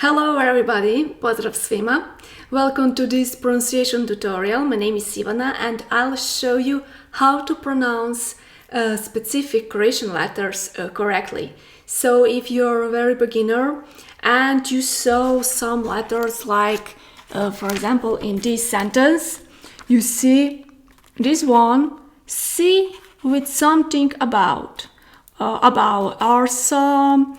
Hello everybody, pozdrav svima. Welcome to this pronunciation tutorial. My name is Ivana and I'll show you how to pronounce specific Croatian letters correctly. So if you're a very beginner and you saw some letters like, for example, in this sentence, you see this one, see with something about or some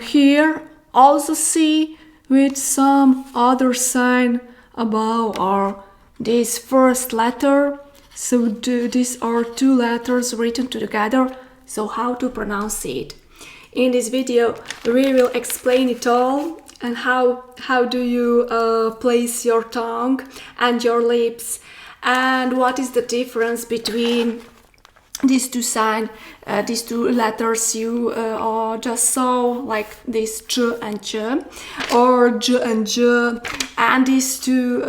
here also see with some other sign above or this first letter. So these are two letters written together. So how to pronounce it? In this video we will explain it all and how do you place your tongue and your lips and what is the difference between these two signs, these two letters you just saw, like this ch and ch, or j and j, and these two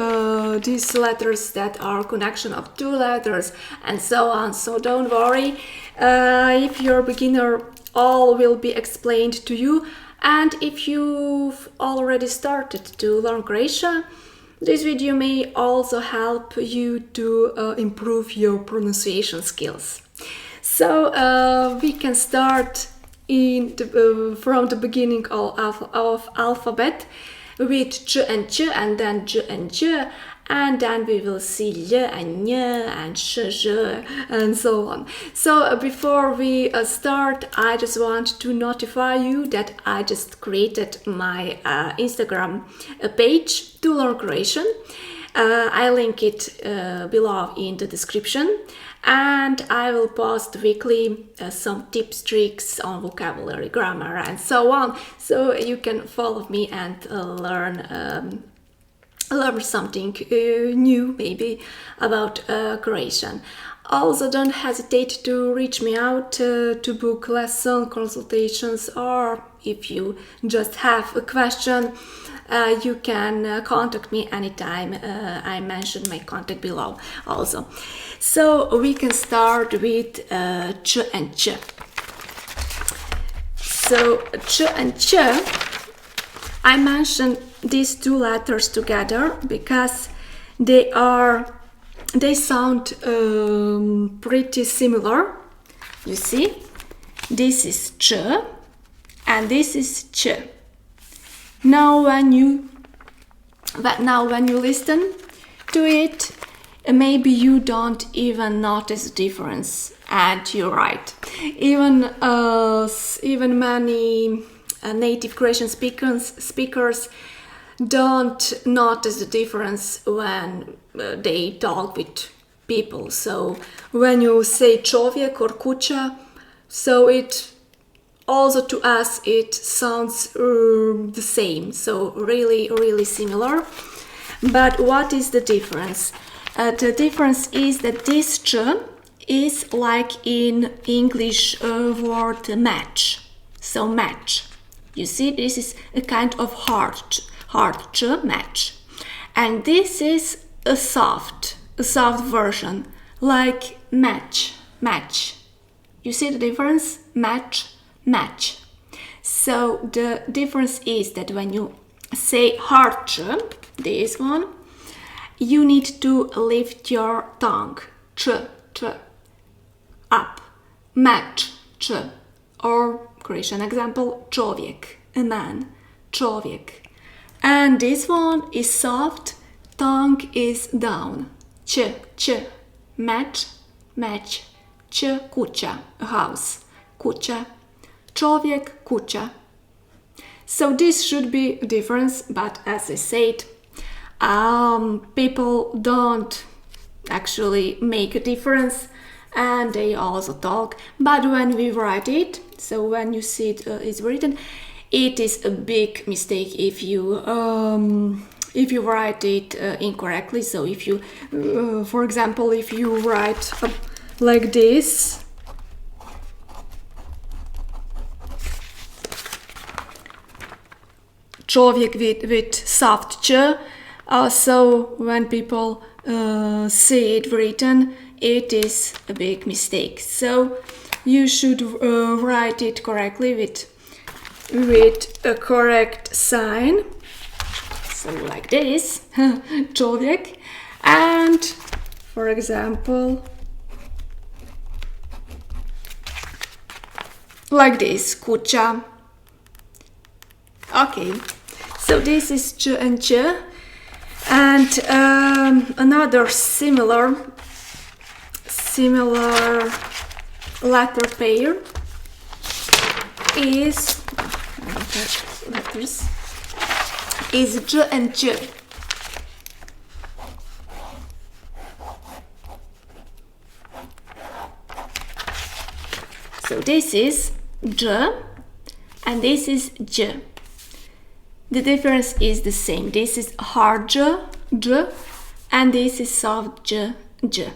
these letters that are connection of two letters, and so on. So don't worry, if you're a beginner, all will be explained to you, and if you've already started to learn Croatian, this video may also help you to improve your pronunciation skills. So we can start from the beginning of alphabet with ch and ch, and then j and j, and then we will see l and ñ and sh, j, and so on. So before we start, I just want to notify you that I just created my Instagram page to learn Croatian. I link it below in the description, and I will post weekly some tips, tricks on vocabulary, grammar, and so on. So you can follow me and learn something new, maybe about Croatian. Also, don't hesitate to reach me out to book lesson consultations, or if you just have a question, you can contact me anytime. I mentioned my contact below also. So we can start with ch and ch. So ch and ch, I mentioned these two letters together because they sound pretty similar. You see, this is ch and this is ch. Now when you listen to it, maybe you don't even notice the difference, and you're right. Even many native Croatian speakers don't notice the difference when they talk with people. So when you say čovjek or kuća, so it also to us it sounds the same, so really similar. But what is the difference? The difference is that this ch is like in English word match. So match. You see, this is a kind of hard ch, match. And this is a soft version, like match. You see the difference? Match. So the difference is that when you say hard ch, this one, you need to lift your tongue, ch, up, match, ch, or Croatian example, čovjek, a man, čovjek. And this one is soft, tongue is down, ch, match, ch, kuća, a house, kuća, čovjek, kuća. So this should be a difference, but as I said, people don't actually make a difference, and they also talk. But when we write it, so when you see it is written, it is a big mistake if you write it incorrectly. So if you, for example, if you write like this, čovjek with soft ch, so when people see it written, it is a big mistake. So you should write it correctly with with a correct sign. So like this, čovjek, and for example, like this, kuća. Okay, so this is j and j, and another similar letter pair is j and j. So this is j and this is j. The difference is the same. This is hard j, j, and this is soft j, j.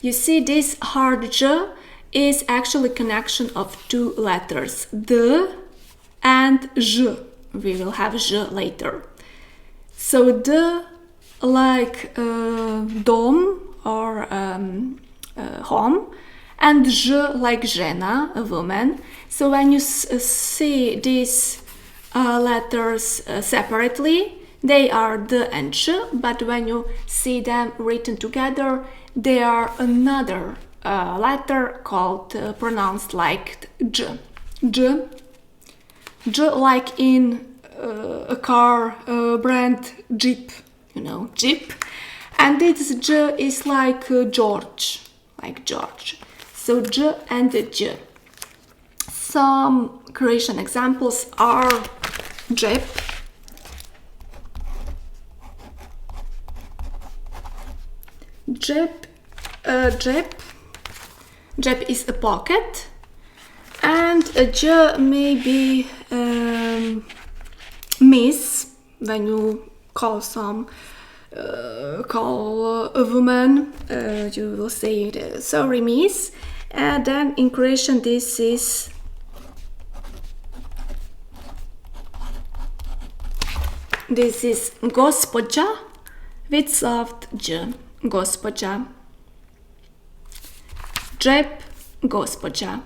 You see, this hard j is actually connection of two letters, d and j. We will have j later. So d like dom or home, and j like žena, a woman. So when you see these letters separately, they are d and j, but when you see them written together, they are another letter called pronounced like j. J. J like in a car brand Jeep, you know, Jeep. And this j is like George, like George. So j and j. Some Croatian examples are džep, džep is a pocket, and a j may be miss when you call a woman, you will say sorry miss, and then in Croatian this is gospođa with soft j, gospođa. Džep, gospođa.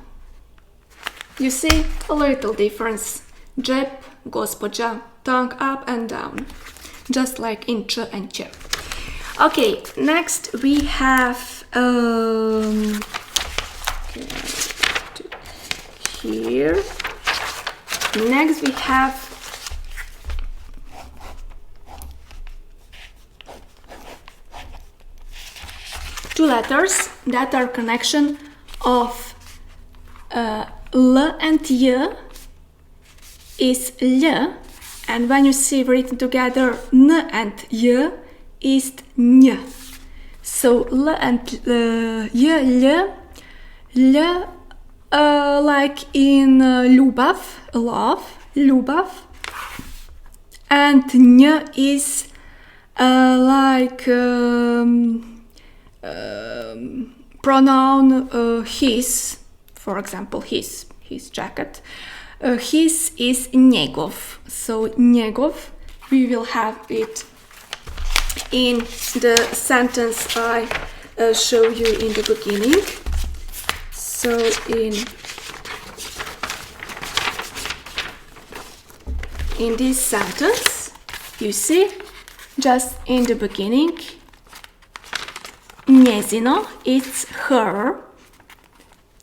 You see a little difference. Džep, gospođa, tongue up and down, just like in č and č. Okay, next we have here. Next we have two letters that are connection of l and y is lj, and when you see written together n and y is nj. So l and y, l like in ljubav, love, ljubav, and nj is like pronoun his, for example his jacket. His is njegov, so njegov, we will have it in the sentence I show you in the beginning. So in this sentence, you see, just in the beginning, Njezino, it's her.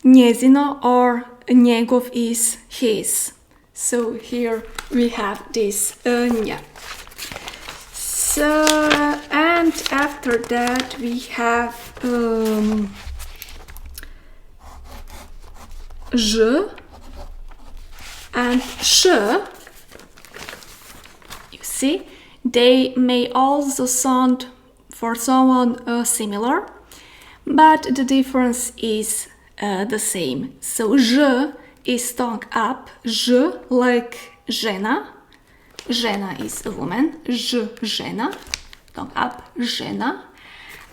Njezino or njegov is his. So here we have this nja. So, and after that we have ž and š. You see, they may also sound for someone similar, but the difference is the same. So ž is tongue up, ž like žena, žena is a woman, ž žena, tongue up, žena,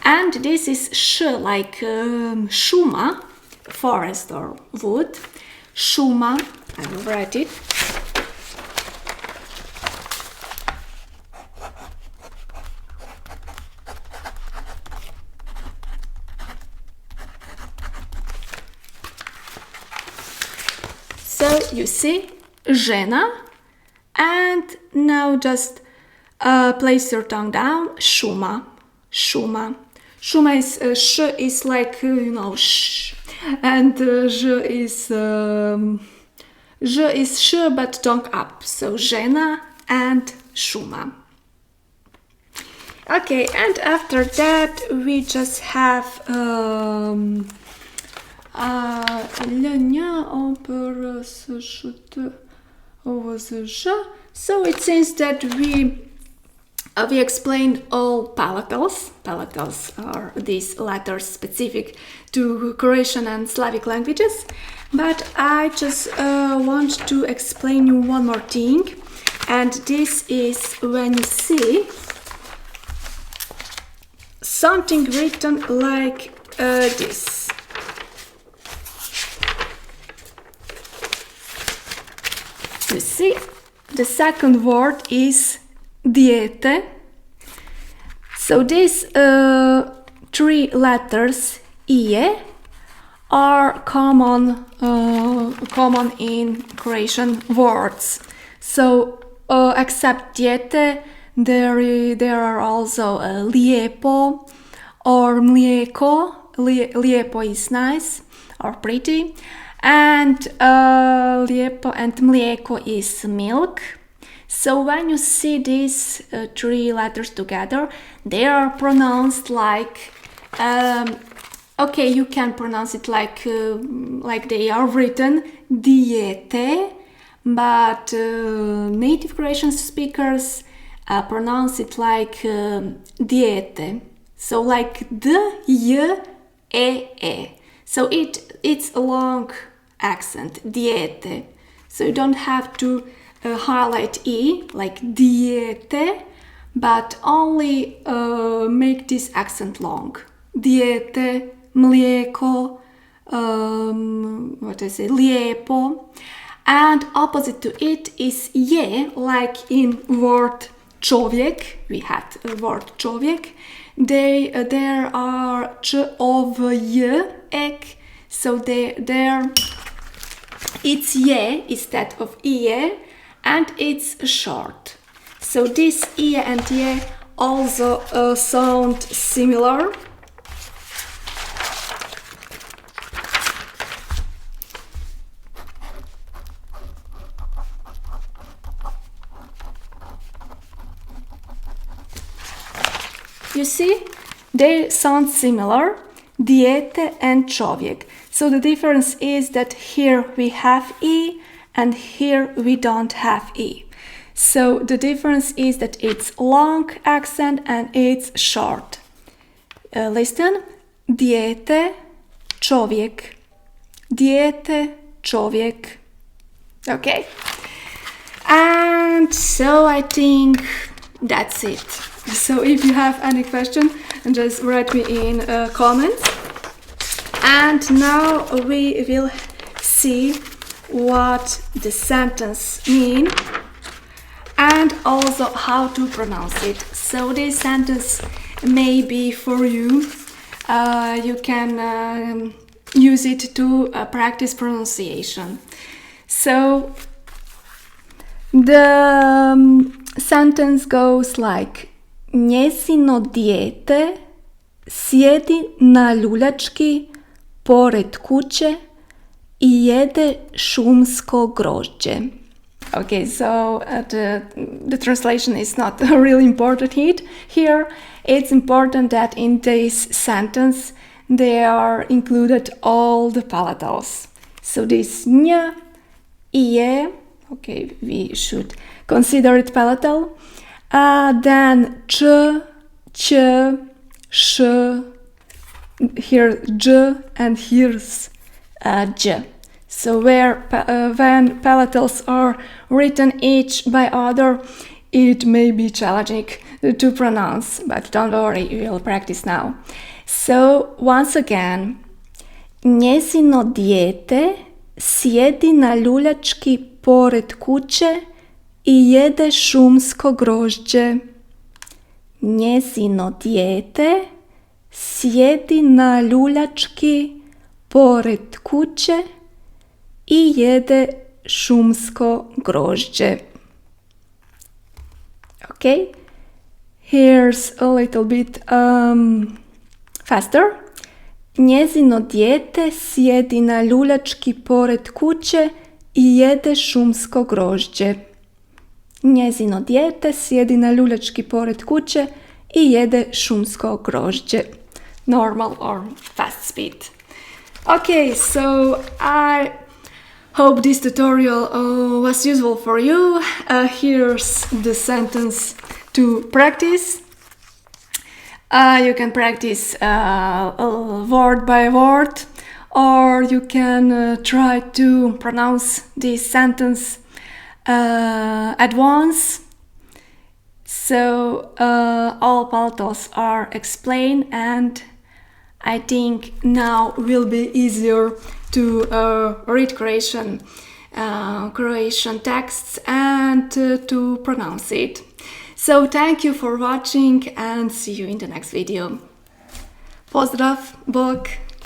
and this is š like šuma, forest or wood, šuma, I will write it. So you see, žena. And now just place your tongue down. Šuma. Šuma. Šuma is sh is like sh, and ž is sh but tongue up. So žena and šuma. Okay, and after that we just have so it seems that we explained all palatals. Palatals are these letters specific to Croatian and Slavic languages. But I just want to explain you one more thing. And this is when you see something written like this. You see, the second word is dijete. So these three letters ije are common in Croatian words. So except dijete, there are also lijepo or mlijeko. Lijepo is nice or pretty, and lijepo and mlijeko is milk. So when you see these three letters together, they are pronounced like okay, you can pronounce it like they are written, dijete, but native Croatian speakers pronounce it like dijete. So like d, j, e. So it's a long accent, dijete. So you don't have to highlight e like dijete, but only make this accent long. Dijete, mlijeko, lijepo. And opposite to it is je, like in word čovjek. We had a word čovjek. There are č of j, ek. So there it's je instead of ije, and it's short. So this ije and je also sound similar. You see, they sound similar, dijete and čovjek. So the difference is that here we have e and here we don't have e. So the difference is that it's long accent and it's short. Listen, dijete, čovjek. Dijete, čovjek. Okay? And so I think that's it. So if you have any question, just write me in comments. And now we will see what the sentence mean and also how to pronounce it. So this sentence may be for you. You can use it to practice pronunciation. So the sentence goes like: Njezino dijete sjedi na ljuljački pored kuće I jede šumsko grožđe. Okay, so the translation is not really important here. It's important that in this sentence there are included all the palatals. So this nj, je, okay, we should consider it palatal. Then ch, ch, sh, here j, and here's j. So when palatals are written each by other, it may be challenging to pronounce, but don't worry, we will practice now. So once again, njezino dijete sjedi na ljuljački pored kuće I jede šumsko grožđe. Njezino dijete sjedi na ljuljački pored kuće I jede šumsko grožđe. Okay, here's a little bit faster. Njezino dijete sjedi na ljuljački pored kuće i jede šumsko grožđe. Njezino dijete sjedi na ljuljački pored kuće i jede šumsko grožđe. Normal or fast speed. Okay, so I hope this tutorial was useful for you. Here's the sentence to practice. You can practice word by word, or you can try to pronounce this sentence at once. So all palatals are explained, and I think now will be easier to read Croatian texts and to pronounce it. So thank you for watching and see you in the next video. Pozdrav, bok!